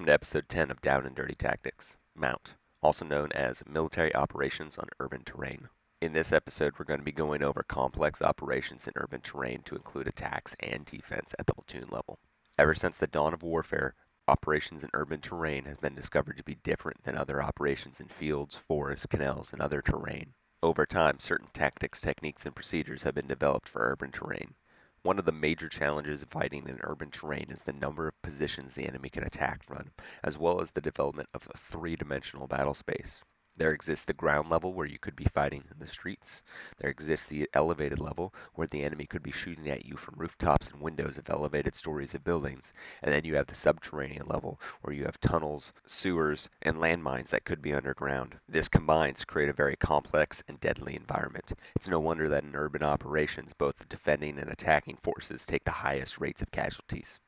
to episode 10 of Down and Dirty Tactics, MOUT, also known as Military Operations on Urban Terrain. In this episode, we're going to be going over complex operations in urban terrain to include attacks and defense at the platoon level. Ever since the dawn of warfare, operations in urban terrain has been discovered to be different than other operations in fields, forests, canals, and other terrain. Over time, certain tactics, techniques, and procedures have been developed for urban terrain. One of the major challenges of fighting in urban terrain is the number of positions the enemy can attack from, as well as the development of a three-dimensional battle space. There exists the ground level where you could be fighting in the streets. There exists the elevated level where the enemy could be shooting at you from rooftops and windows of elevated stories of buildings. And then you have the subterranean level where you have tunnels, sewers, and landmines that could be underground. This combines to create a very complex and deadly environment. It's no wonder that in urban operations, both the defending and attacking forces take the highest rates of casualties.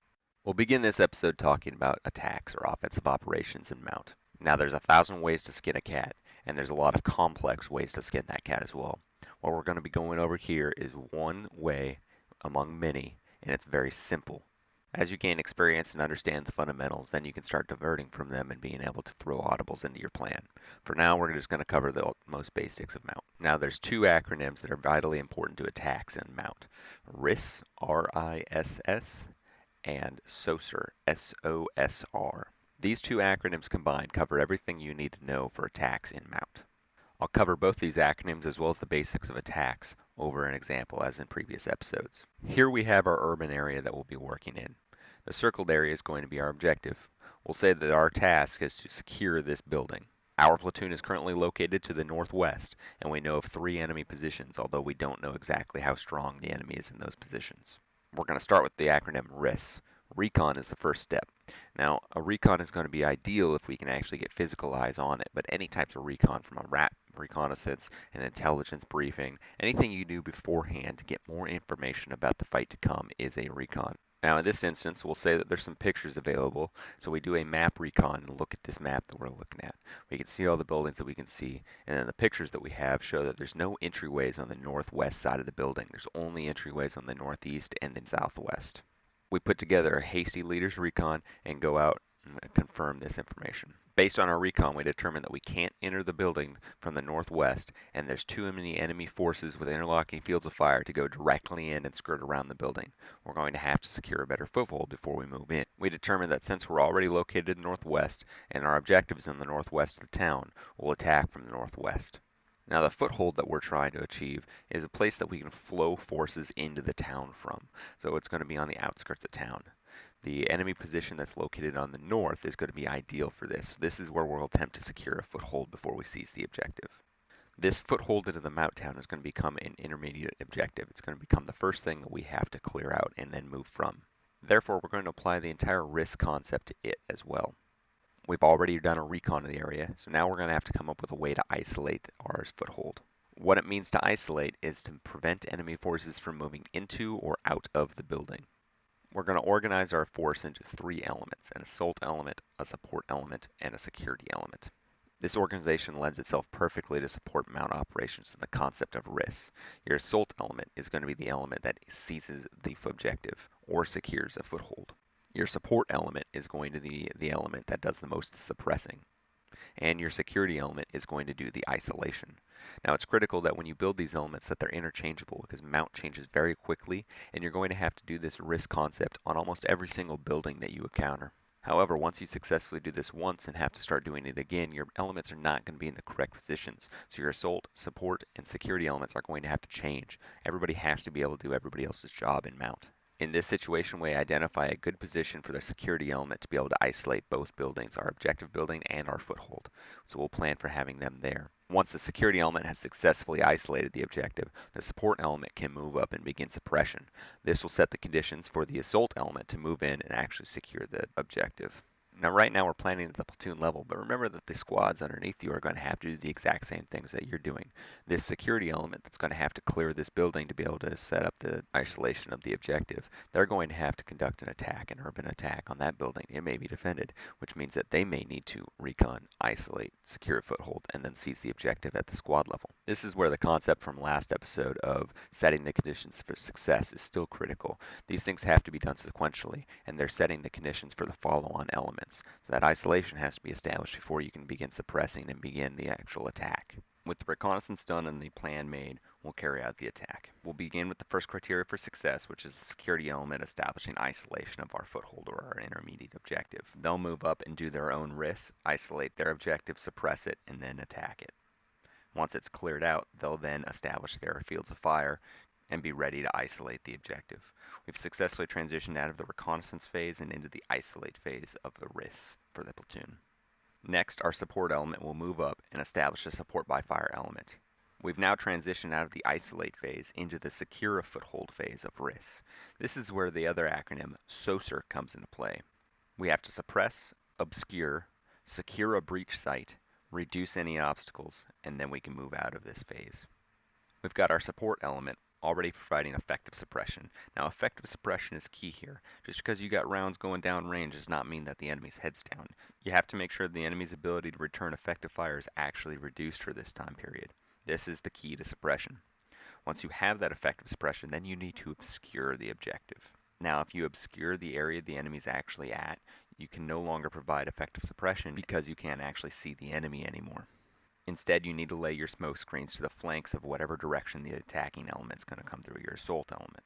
We'll begin this episode talking about attacks or offensive operations in MOUT. Now there's 1,000 ways to skin a cat, and there's a lot of complex ways to skin that cat as well. What we're going to be going over here is one way among many, and it's very simple. As you gain experience and understand the fundamentals, then you can start diverting from them and being able to throw audibles into your plan. For now, we're just going to cover the most basics of MOUT. Now there's two acronyms that are vitally important to attacks in MOUT. RISS, R-I-S-S, and SOSR, S-O-S-R. These two acronyms combined cover everything you need to know for attacks in MOUT. I'll cover both these acronyms as well as the basics of attacks over an example as in previous episodes. Here we have our urban area that we'll be working in. The circled area is going to be our objective. We'll say that our task is to secure this building. Our platoon is currently located to the northwest, and we know of 3 enemy positions, although we don't know exactly how strong the enemy is in those positions. We're going to start with the acronym RISS. Recon is the first step. Now, a recon is going to be ideal if we can actually get physical eyes on it, but any types of recon, from a RAP reconnaissance, an intelligence briefing, anything you do beforehand to get more information about the fight to come is a recon. Now, in this instance, we'll say that there's some pictures available, so we do a map recon and look at this map that we're looking at. We can see all the buildings that we can see, and then the pictures that we have show that there's no entryways on the northwest side of the building. There's only entryways on the northeast and the southwest. We put together a hasty leader's recon and go out and confirm this information. Based on our recon, we determine that we can't enter the building from the northwest, and there's too many enemy forces with interlocking fields of fire to go directly in and skirt around the building. We're going to have to secure a better foothold before we move in. We determine that since we're already located in the northwest and our objective is in the northwest of the town, we'll attack from the northwest. Now the foothold that we're trying to achieve is a place that we can flow forces into the town from. So it's going to be on the outskirts of town. The enemy position that's located on the north is going to be ideal for this. This is where we'll attempt to secure a foothold before we seize the objective. This foothold into the MOUT town is going to become an intermediate objective. It's going to become the first thing that we have to clear out and then move from. Therefore, we're going to apply the entire risk concept to it as well. We've already done a recon of the area, so now we're going to have to come up with a way to isolate our foothold. What it means to isolate is to prevent enemy forces from moving into or out of the building. We're going to organize our force into 3 elements: an assault element, a support element, and a security element. This organization lends itself perfectly to support MOUT operations in the concept of RISS. Your assault element is going to be the element that seizes the objective or secures a foothold. Your support element is going to be the element that does the most suppressing. And your security element is going to do the isolation. Now it's critical that when you build these elements that they're interchangeable, because MOUT changes very quickly, and you're going to have to do this risk concept on almost every single building that you encounter. However, once you successfully do this once and have to start doing it again, your elements are not going to be in the correct positions. So your assault, support, and security elements are going to have to change. Everybody has to be able to do everybody else's job in MOUT. In this situation, we identify a good position for the security element to be able to isolate both buildings, our objective building and our foothold. So we'll plan for having them there. Once the security element has successfully isolated the objective, the support element can move up and begin suppression. This will set the conditions for the assault element to move in and actually secure the objective. Now right now we're planning at the platoon level, but remember that the squads underneath you are going to have to do the exact same things that you're doing. This security element that's going to have to clear this building to be able to set up the isolation of the objective, they're going to have to conduct an attack, an urban attack on that building. It may be defended, which means that they may need to recon, isolate, secure a foothold, and then seize the objective at the squad level. This is where the concept from last episode of setting the conditions for success is still critical. These things have to be done sequentially, and they're setting the conditions for the follow-on elements. elements. So that isolation has to be established before you can begin suppressing and begin the actual attack. With the reconnaissance done and the plan made, we'll carry out the attack. We'll begin with the first criteria for success, which is the security element establishing isolation of our foothold or our intermediate objective. They'll move up and do their own risks, isolate their objective, suppress it, and then attack it. Once it's cleared out, they'll then establish their fields of fire and be ready to isolate the objective. We've successfully transitioned out of the reconnaissance phase and into the isolate phase of the risks for the platoon. Next, our support element will move up and establish a support by fire element. We've now transitioned out of the isolate phase into the secure a foothold phase of risks. This is where the other acronym, SOCER, comes into play. We have to suppress, obscure, secure a breach site, reduce any obstacles, and then we can move out of this phase. We've got our support element already providing effective suppression. Now, effective suppression is key here. Just because you got rounds going down range does not mean that the enemy's head's down. You have to make sure the enemy's ability to return effective fire is actually reduced for this time period. This is the key to suppression. Once you have that effective suppression, then you need to obscure the objective. Now, if you obscure the area the enemy's actually at, you can no longer provide effective suppression because you can't actually see the enemy anymore. Instead, you need to lay your smoke screens to the flanks of whatever direction the attacking element is going to come through your assault element.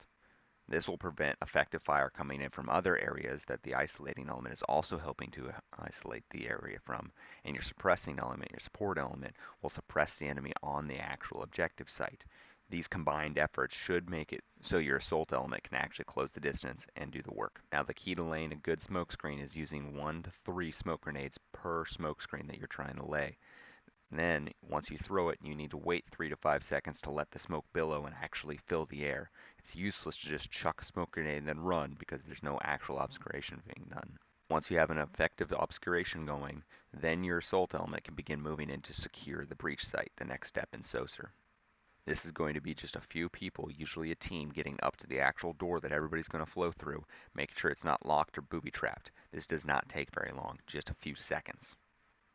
This will prevent effective fire coming in from other areas that the isolating element is also helping to isolate the area from, and your suppressing element, your support element, will suppress the enemy on the actual objective site. These combined efforts should make it so your assault element can actually close the distance and do the work. Now, the key to laying a good smoke screen is using 1 to 3 smoke grenades per smoke screen that you're trying to lay. Then, once you throw it, you need to wait 3 to 5 seconds to let the smoke billow and actually fill the air. It's useless to just chuck a smoke grenade and then run because there's no actual obscuration being done. Once you have an effective obscuration going, then your assault element can begin moving in to secure the breach site, the next step in SOCER. This is going to be just a few people, usually a team, getting up to the actual door that everybody's going to flow through, making sure it's not locked or booby-trapped. This does not take very long, just a few seconds.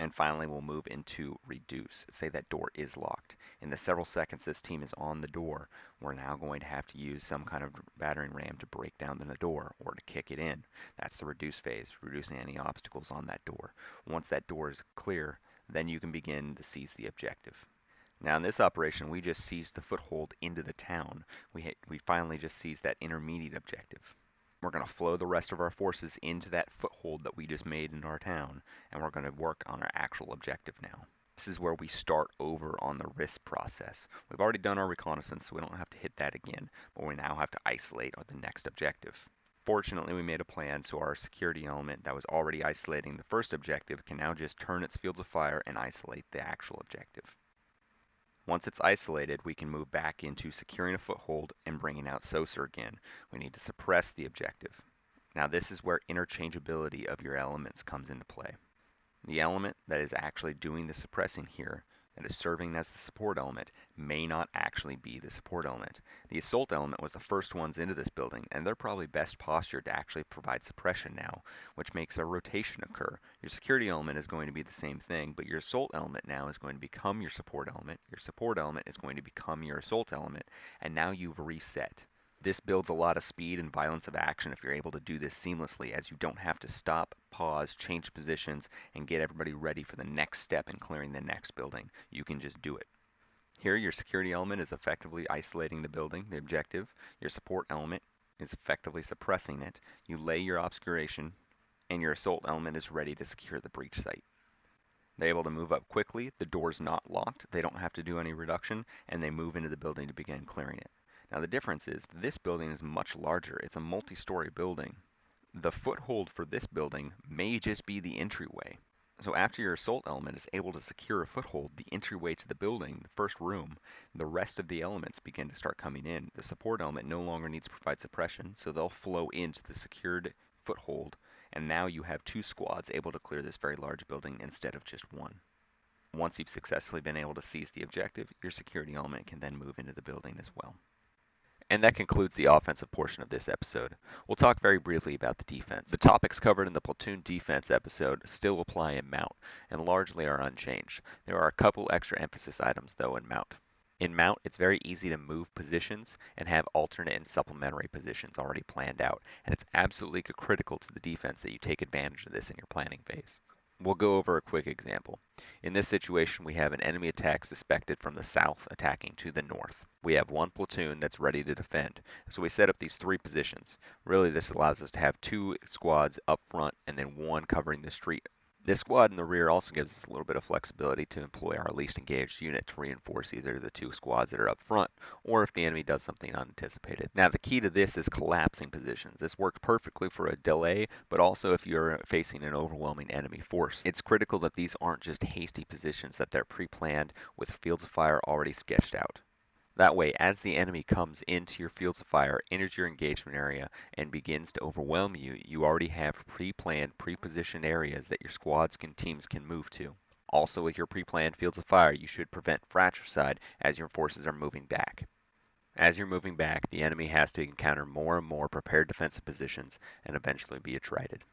And finally, we'll move into reduce. Say that door is locked. In the several seconds this team is on the door, we're now going to have to use some kind of battering ram to break down the door or to kick it in. That's the reduce phase, reducing any obstacles on that door. Once that door is clear, then you can begin to seize the objective. Now in this operation, we just seized the foothold into the town. We finally just seized that intermediate objective. We're going to flow the rest of our forces into that foothold that we just made in our town, and we're going to work on our actual objective now. This is where we start over on the risk process. We've already done our reconnaissance, so we don't have to hit that again, but we now have to isolate the next objective. Fortunately, we made a plan so our security element that was already isolating the first objective can now just turn its fields of fire and isolate the actual objective. Once it's isolated, we can move back into securing a foothold and bringing out SOCER again. We need to suppress the objective. Now this is where interchangeability of your elements comes into play. The element that is actually doing the suppressing here, that is serving as the support element, may not actually be the support element. The assault element was the first ones into this building, and they're probably best postured to actually provide suppression now, which makes a rotation occur. Your security element is going to be the same thing, but your assault element now is going to become your support element. Your support element is going to become your assault element, and now you've reset. This builds a lot of speed and violence of action if you're able to do this seamlessly, as you don't have to stop, pause, change positions, and get everybody ready for the next step in clearing the next building. You can just do it. Here, your security element is effectively isolating the building, the objective. Your support element is effectively suppressing it. You lay your obscuration, and your assault element is ready to secure the breach site. They're able to move up quickly, the door's not locked, they don't have to do any reduction, and they move into the building to begin clearing it. Now the difference is this building is much larger. It's a multi-story building. The foothold for this building may just be the entryway. So after your assault element is able to secure a foothold, the entryway to the building, the first room, the rest of the elements begin to start coming in. The support element no longer needs to provide suppression, so they'll flow into the secured foothold, and now you have 2 squads able to clear this very large building instead of just 1. Once you've successfully been able to seize the objective, your security element can then move into the building as well. And that concludes the offensive portion of this episode. We'll talk very briefly about the defense. The topics covered in the platoon defense episode still apply in MOUT, and largely are unchanged. There are a couple extra emphasis items, though, in MOUT. In MOUT, it's very easy to move positions and have alternate and supplementary positions already planned out, and it's absolutely critical to the defense that you take advantage of this in your planning phase. We'll go over a quick example. In this situation, we have an enemy attack suspected from the south attacking to the north. We have one platoon that's ready to defend, so we set up these three positions. Really, this allows us to have two squads up front and then one covering the street. This squad in the rear also gives us a little bit of flexibility to employ our least engaged unit to reinforce either the two squads that are up front, or if the enemy does something unanticipated. Now the key to this is collapsing positions. This works perfectly for a delay, but also if you're facing an overwhelming enemy force. It's critical that these aren't just hasty positions, that they're pre-planned with fields of fire already sketched out. That way, as the enemy comes into your fields of fire, enters your engagement area, and begins to overwhelm you, you already have pre-planned, pre-positioned areas that your squads and teams can move to. Also, with your pre-planned fields of fire, you should prevent fratricide as your forces are moving back. As you're moving back, the enemy has to encounter more and more prepared defensive positions and eventually be attrited.